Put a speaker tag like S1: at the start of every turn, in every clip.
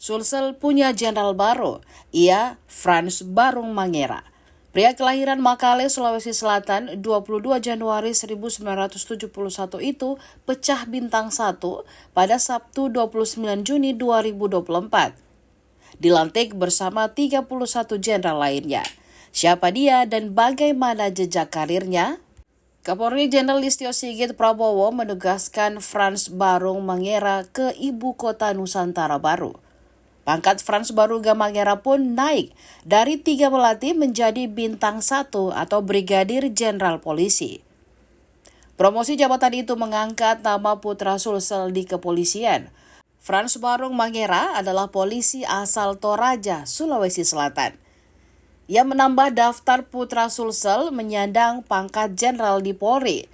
S1: Sulsel punya jenderal baru, ia Frans Barung Mangera. Pria kelahiran Makale, Sulawesi Selatan, 22 Januari 1971 itu pecah bintang 1 pada Sabtu 29 Juni 2024. Dilantik bersama 31 jenderal lainnya. Siapa dia dan bagaimana jejak karirnya? Kapolri Jenderal Listio Sigit Prabowo menugaskan Frans Barung Mangera ke ibu kota Nusantara baru. Pangkat Frans Barung Mangera pun naik dari 3 melati menjadi bintang 1 atau brigadir jenderal polisi. Promosi jabatan itu mengangkat nama putra Sulsel di kepolisian. Frans Barung Mangera adalah polisi asal Toraja, Sulawesi Selatan. Ia menambah daftar putra Sulsel menyandang pangkat jenderal di Polri.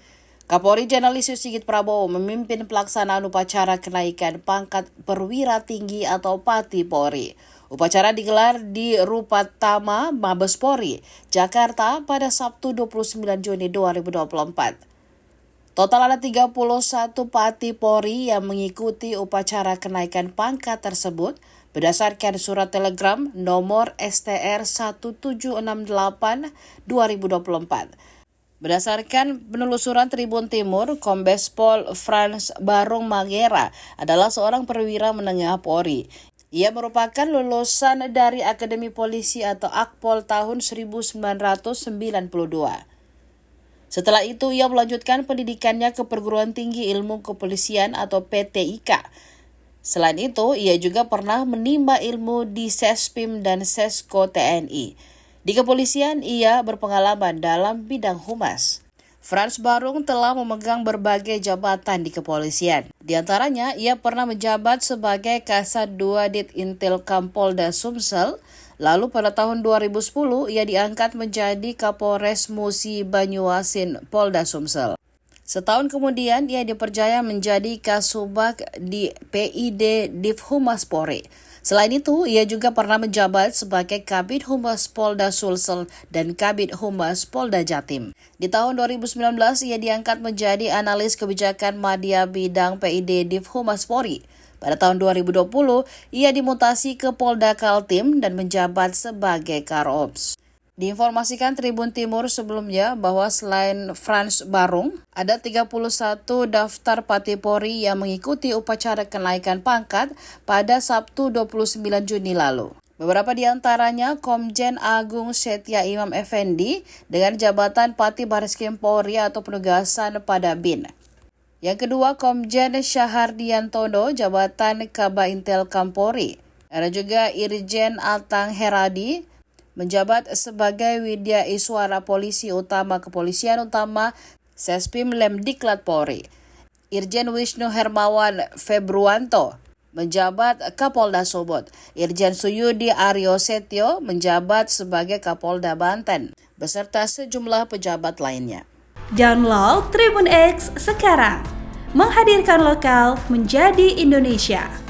S1: Kapolri Jenderal Listio Sigit Prabowo memimpin pelaksanaan upacara kenaikan pangkat perwira tinggi atau Pati Polri. Upacara digelar di Rupatama Mabes Polri, Jakarta pada Sabtu 29 Juni 2024. Total ada 31 Pati Polri yang mengikuti upacara kenaikan pangkat tersebut berdasarkan surat telegram nomor STR 1768-2024. Berdasarkan penelusuran Tribun Timur, Kombes Pol Frans Barung Mangera adalah seorang perwira menengah Polri. Ia merupakan lulusan dari Akademi Polisi atau Akpol tahun 1992. Setelah itu, ia melanjutkan pendidikannya ke Perguruan Tinggi Ilmu Kepolisian atau PTIK. Selain itu, ia juga pernah menimba ilmu di Sespim dan Sesko TNI. Di kepolisian, ia berpengalaman dalam bidang humas. Frans Barung telah memegang berbagai jabatan di kepolisian. Di antaranya, ia pernah menjabat sebagai Kasat 2 Ditintelkam Polda Sumsel. Lalu pada tahun 2010, ia diangkat menjadi Kapolres Musi Banyuasin Polda Sumsel. Setahun kemudian, ia dipercaya menjadi Kasubag di PID Divhumas Polri. Selain itu, ia juga pernah menjabat sebagai Kabid Humas Polda Sulsel dan Kabid Humas Polda Jatim. Di tahun 2019, ia diangkat menjadi analis kebijakan media bidang PID Divhumas Polri. Pada tahun 2020, ia dimutasi ke Polda Kaltim dan menjabat sebagai Karops. Diinformasikan Tribun Timur sebelumnya bahwa selain Frans Barung, ada 31 daftar Pati Polri yang mengikuti upacara kenaikan pangkat pada Sabtu 29 Juni lalu. Beberapa di antaranya Komjen Agung Setia Imam Effendi dengan jabatan Pati Bariskim Polri atau penugasan pada BIN. Yang kedua Komjen Syahardiantono jabatan Kabaintelkam Polri. Ada juga Irjen Atang Heradi menjabat sebagai Widya Iswara Polisi Utama Kepolisian Utama Sespim Lemdiklat Polri. Irjen Wisnu Hermawan Februanto menjabat Kapolda Sumut. Irjen Suyudi Aryo Setio menjabat sebagai Kapolda Banten, beserta sejumlah pejabat lainnya.
S2: Download Tribun X sekarang, menghadirkan lokal menjadi Indonesia.